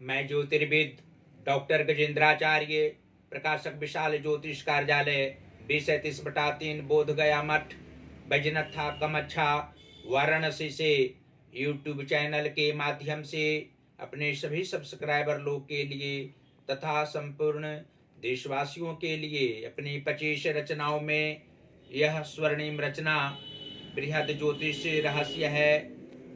मैं ज्योतिर्विद डॉक्टर गजेंद्राचार्य, प्रकाशक विशाल ज्योतिष कार्यालय 20-30/3 बोध गया मठ, बैजनाथा कमच्छा, वाराणसी से यूट्यूब चैनल के माध्यम से अपने सभी सब्सक्राइबर लोग के लिए तथा संपूर्ण देशवासियों के लिए अपनी 25 रचनाओं में यह स्वर्णिम रचना बृहद ज्योतिष रहस्य है,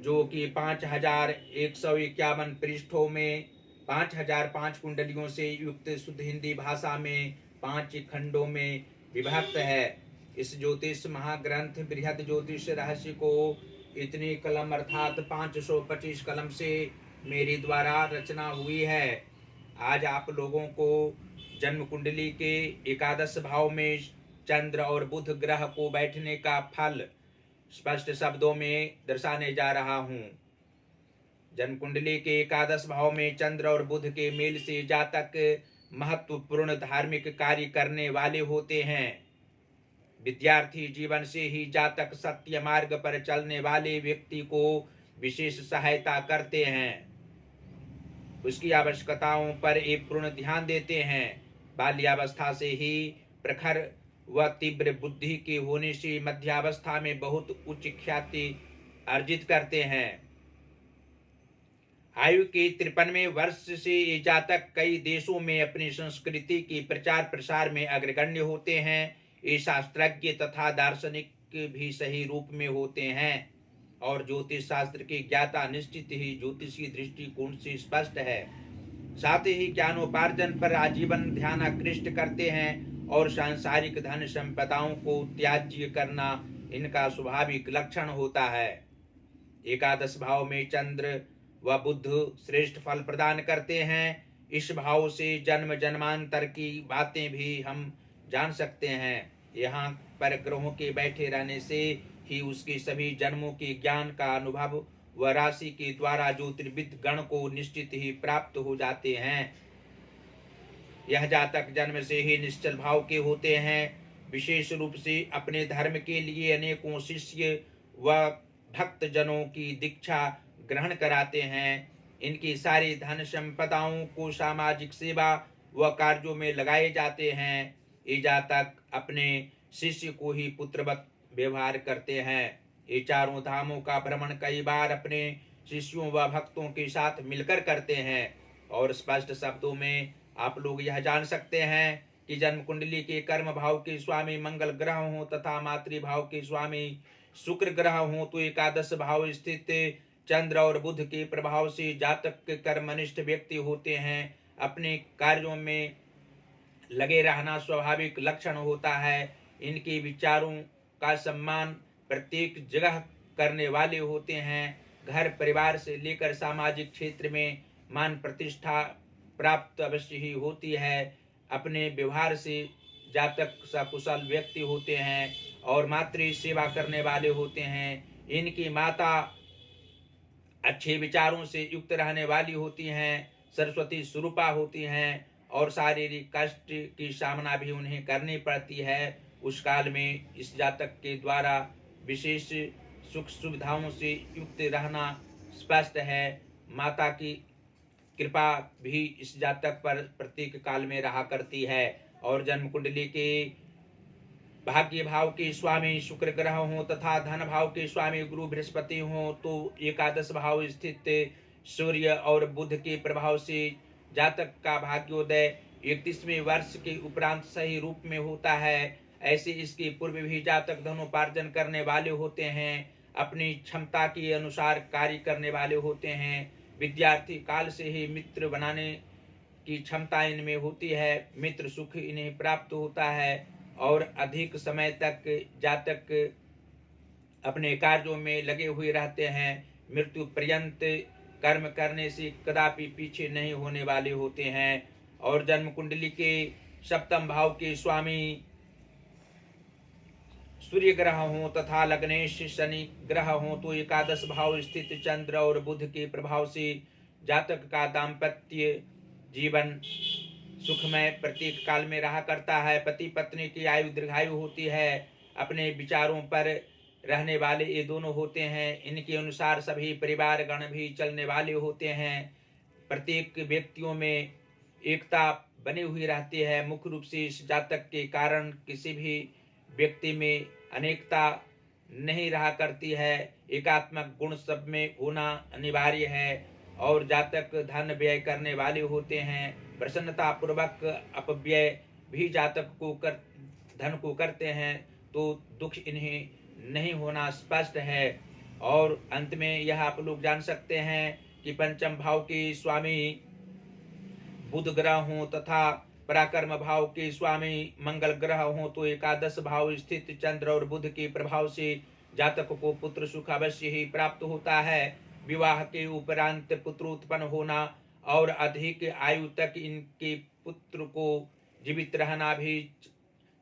जो कि 5151 पृष्ठों में 5005 कुंडलियों से युक्त शुद्ध हिंदी भाषा में 5 खंडों में विभक्त है। इस ज्योतिष महाग्रंथ बृहद ज्योतिष रहस्य को इतनी कलम अर्थात 525 कलम से मेरे द्वारा रचना हुई है। आज आप लोगों को जन्म कुंडली के एकादश भाव में चंद्र और बुध ग्रह को बैठने का फल स्पष्ट शब्दों में दर्शाने जा रहा हूं। जन्म कुंडली के एकादश भाव में चंद्र और बुध के मेल से जातक महत्वपूर्ण धार्मिक कार्य करने वाले होते हैं। विद्यार्थी जीवन से ही जातक सत्य मार्ग पर चलने वाले व्यक्ति को विशेष सहायता करते हैं, उसकी आवश्यकताओं पर एक पूर्ण ध्यान देते हैं। बाल्यावस्था से ही प्रखर व तीव्र बुद्धि के होने से मध्यावस्था में बहुत उच्च ख्याति अर्जित करते हैं। आयु के 53वें वर्ष से ये जातक कई देशों में अपनी संस्कृति की प्रचार प्रसार में अग्रगण्य होते हैं। ये शास्त्रज्ञ तथा दार्शनिक भी सही रूप में होते हैं और ज्योतिष शास्त्र के ज्ञाता निश्चित ही ज्योतिषीय दृष्टिकोण से स्पष्ट है। साथ ही ज्ञानोपार्जन पर आजीवन ध्यान आकृष्ट करते हैं और सांसारिक धन संपदाओं को त्याज्य करना इनका स्वाभाविक लक्षण होता है। एकादश भाव में चंद्र व बुध श्रेष्ठ फल प्रदान करते हैं। इस भाव से जन्म जन्मांतर की बातें भी हम जान सकते हैं। यहाँ पर ग्रहों के बैठे रहने से ही उसके सभी जन्मों के ज्ञान का अनुभव व राशि के द्वारा ज्योतिर्विद गण को निश्चित ही प्राप्त हो जाते हैं। यह जातक जन्म से ही निश्चल भाव के होते हैं। विशेष रूप से अपने धर्म के लिए अनेकों शिष्य व भक्त जनों की दीक्षा ग्रहण कराते हैं। इनकी सारी धन संपदाओं को सामाजिक सेवा व कार्यों में लगाए जाते हैं। ये जातक अपने शिष्य को ही पुत्रवत व्यवहार करते हैं। ये चारों धामों का भ्रमण कई बार अपने शिष्यों व भक्तों के साथ मिलकर करते हैं। और स्पष्ट शब्दों में आप लोग यह जान सकते हैं कि जन्म कुंडली के कर्म भाव के स्वामी मंगल ग्रह हों तथा मातृभाव के स्वामी शुक्र ग्रह हों तो एकादश भाव स्थित चंद्र और बुध के प्रभाव से जातक के कर्मनिष्ठ व्यक्ति होते हैं। अपने कार्यों में लगे रहना स्वाभाविक लक्षण होता है। इनके विचारों का सम्मान प्रत्येक जगह करने वाले होते हैं। घर परिवार से लेकर सामाजिक क्षेत्र में मान प्रतिष्ठा प्राप्त अवश्य ही होती है। अपने व्यवहार से जातक सकुशल व्यक्ति होते हैं और मातृ सेवा करने वाले होते हैं। इनकी माता अच्छे विचारों से युक्त रहने वाली होती हैं, सरस्वती स्वरूपा होती हैं और शारीरिक कष्ट की सामना भी उन्हें करनी पड़ती है। उस काल में इस जातक के द्वारा विशेष सुख सुविधाओं से युक्त रहना स्पष्ट है। माता की कृपा भी इस जातक पर प्रत्येक काल में रहा करती है। और जन्म कुंडली के भाग्य भाव के स्वामी शुक्र ग्रह हों तथा धन भाव के स्वामी गुरु बृहस्पति हों तो एकादश भाव स्थित सूर्य और बुध के प्रभाव से जातक का भाग्योदय 31वें वर्ष के उपरांत सही रूप में होता है। ऐसे इसके पूर्व भी जातक धनोपार्जन करने वाले होते हैं, अपनी क्षमता के अनुसार कार्य करने वाले होते हैं। विद्यार्थी काल से ही मित्र बनाने की क्षमता इनमें होती है। मित्र सुख इन्हें प्राप्त होता है और अधिक समय तक जातक अपने कार्यों में लगे हुए रहते हैं। मृत्यु पर्यंत कर्म करने से कदापि पीछे नहीं होने वाले होते हैं। और जन्म कुंडली के सप्तम भाव के स्वामी सूर्य ग्रह हों तथा लग्नेश शनि ग्रह हों तो एकादश भाव स्थित चंद्र और बुध के प्रभाव से जातक का दाम्पत्य जीवन सुखमय प्रत्येक काल में रहा करता है। पति पत्नी की आयु दीर्घायु होती है। अपने विचारों पर रहने वाले ये दोनों होते हैं। इनके अनुसार सभी परिवार गण भी चलने वाले होते हैं। प्रत्येक व्यक्तियों में एकता बनी हुई रहती है। मुख्य रूप से इस जातक के कारण किसी भी व्यक्ति में अनेकता नहीं रहा करती है। एकात्मक गुण सब में होना अनिवार्य है। और जातक धन व्यय करने वाले होते हैं। प्रसन्नता पूर्वक अपव्यय भी जातक को धन को करते हैं, तो दुख इन्हें नहीं होना स्पष्ट है। और अंत में यह आप लोग जान सकते हैं कि पंचम भाव के स्वामी बुध ग्रह हों तथा पराक्रम भाव के स्वामी मंगल ग्रह हों, तो एकादश भाव स्थित चंद्र और बुध के प्रभाव से जातक को पुत्र सुख अवश्य ही प्राप्त होता है। विवाह के उपरांत पुत्र उत्पन्न होना और अधिक आयु तक इनके पुत्र को जीवित रहना भी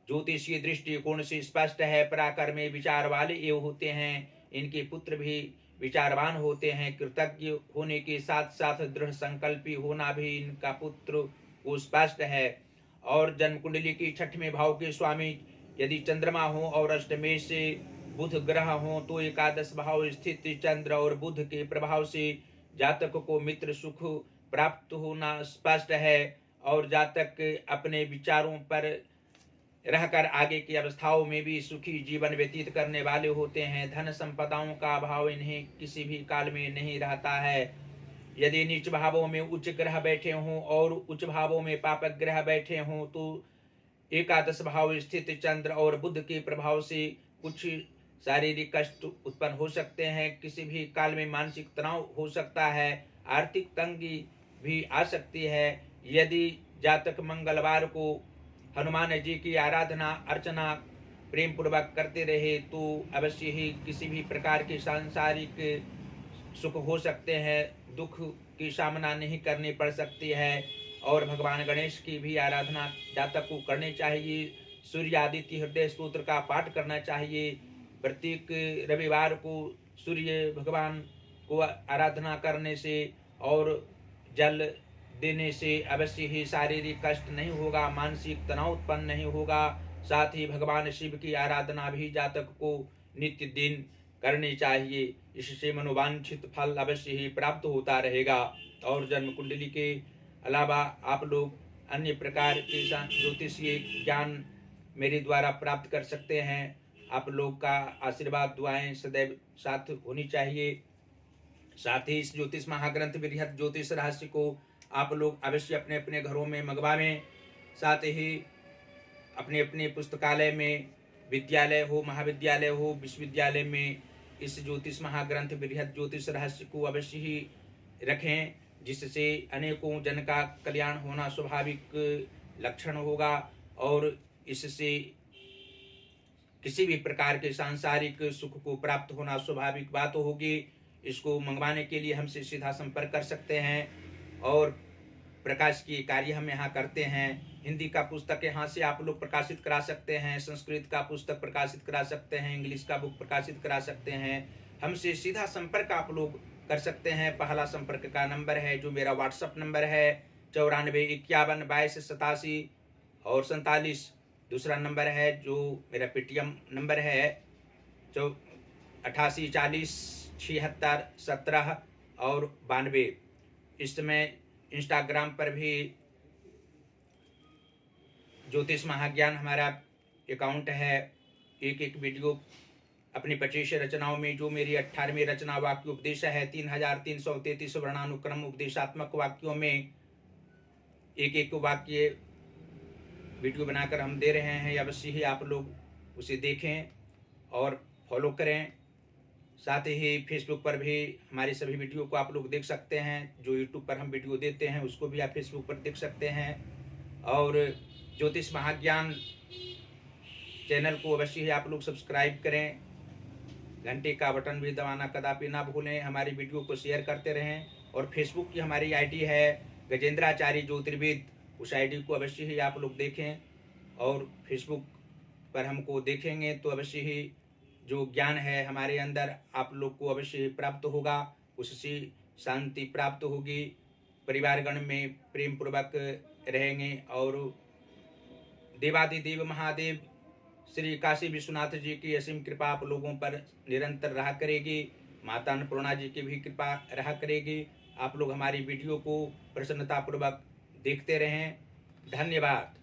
ज्योतिषीय दृष्टिकोण से स्पष्ट है। पराक्रम में विचार वाले ये होते हैं, इनके पुत्र भी विचारवान होते हैं। कृतज्ञ होने के साथ साथ दृढ़ संकल्पी होना भी इनका पुत्र को स्पष्ट है। और जन्म कुंडली की छठवें भाव के स्वामी यदि चंद्रमा हो और अष्टमेश से बुध ग्रह हो, तो एकादश भाव स्थित चंद्र और बुध के प्रभाव से जातक को मित्र सुख प्राप्त होना स्पष्ट है। और जातक अपने विचारों पर रहकर आगे की अवस्थाओं में भी सुखी जीवन व्यतीत करने वाले होते हैं। धन संपदाओं का अभाव इन्हें किसी भी काल में नहीं रहता है। यदि नीच भावों में उच्च ग्रह बैठे हों और उच्च भावों में पापक ग्रह बैठे हों, तो एकादश भाव स्थित चंद्र और बुध के प्रभाव से कुछ शारीरिक कष्ट उत्पन्न हो सकते हैं। किसी भी काल में मानसिक तनाव हो सकता है। आर्थिक तंगी भी आ सकती है। यदि जातक मंगलवार को हनुमान जी की आराधना अर्चना प्रेम पूर्वक करते रहे, तो अवश्य ही किसी भी प्रकार के सांसारिक सुख हो सकते हैं, दुख की सामना नहीं करनी पड़ सकती है। और भगवान गणेश की भी आराधना जातक को करनी चाहिए। सूर्य आदित्य हृदय स्तोत्र का पाठ करना चाहिए। प्रत्येक रविवार को सूर्य भगवान को आराधना करने से और जल देने से अवश्य ही शारीरिक कष्ट नहीं होगा, मानसिक तनाव उत्पन्न नहीं होगा। साथ ही भगवान शिव की आराधना भी जातक को नित्य दिन करनी चाहिए। इससे मनोवांछित फल अवश्य ही प्राप्त होता रहेगा। और जन्म कुंडली के अलावा आप लोग अन्य प्रकार के ज्योतिषीय ज्ञान मेरे द्वारा प्राप्त कर सकते हैं। आप लोग का आशीर्वाद दुआएं सदैव साथ होनी चाहिए। साथ ही इस ज्योतिष महाग्रंथ बृहद ज्योतिष रहस्य को आप लोग अवश्य अपने अपने घरों में मंगवावें। साथ ही अपने अपने पुस्तकालय में, विद्यालय हो, महाविद्यालय हो, विश्वविद्यालय में इस ज्योतिष महाग्रंथ बृहद ज्योतिष रहस्य को अवश्य ही रखें, जिससे अनेकों जन का कल्याण होना स्वाभाविक लक्षण होगा। और इससे किसी भी प्रकार के सांसारिक सुख को प्राप्त होना स्वाभाविक बात होगी। इसको मंगवाने के लिए हमसे सीधा संपर्क कर सकते हैं। और प्रकाश की कार्य हम यहाँ करते हैं। हिंदी का पुस्तक यहाँ से आप लोग प्रकाशित करा सकते हैं, संस्कृत का पुस्तक प्रकाशित करा सकते हैं, इंग्लिश का बुक प्रकाशित करा सकते हैं। हमसे सीधा संपर्क आप लोग कर सकते हैं। पहला संपर्क का नंबर है जो मेरा व्हाट्सअप नंबर है 94512287 और 47। दूसरा नंबर है जो मेरा पेटीएम नंबर है 88407617 और 92। इस समय इंस्टाग्राम पर भी ज्योतिष महाज्ञान हमारा अकाउंट है। एक एक वीडियो अपनी 25 रचनाओं में जो मेरी 18वीं रचना वाक्य उपदेश है, 3333 वर्णानुक्रम उपदेशात्मक वाक्यों में एक एक वाक्य वीडियो बनाकर हम दे रहे हैं। अवश्य ही आप लोग उसे देखें और फॉलो करें। साथ ही फेसबुक पर भी हमारी सभी वीडियो को आप लोग देख सकते हैं। जो यूट्यूब पर हम वीडियो देते हैं उसको भी आप फेसबुक पर देख सकते हैं। और ज्योतिष महाज्ञान चैनल को अवश्य ही आप लोग सब्सक्राइब करें। घंटे का बटन भी दबाना कदापि ना भूलें। हमारी वीडियो को शेयर करते रहें। और फेसबुक की हमारी आईडी है गजेंद्राचार्य ज्योतिर्विद, उस आईडी को अवश्य ही आप लोग देखें। और फेसबुक पर हमको देखेंगे तो अवश्य ही जो ज्ञान है हमारे अंदर आप लोग को अवश्य ही प्राप्त होगा, उससे शांति प्राप्त होगी, परिवारगण में प्रेम पूर्वक रहेंगे। और देवादिदेव महादेव श्री काशी विश्वनाथ जी की असीम कृपा आप लोगों पर निरंतर रहा करेगी। माता अन्नपूर्णा जी की भी कृपा रहा करेगी। आप लोग हमारी वीडियो को प्रसन्नतापूर्वक देखते रहें। धन्यवाद।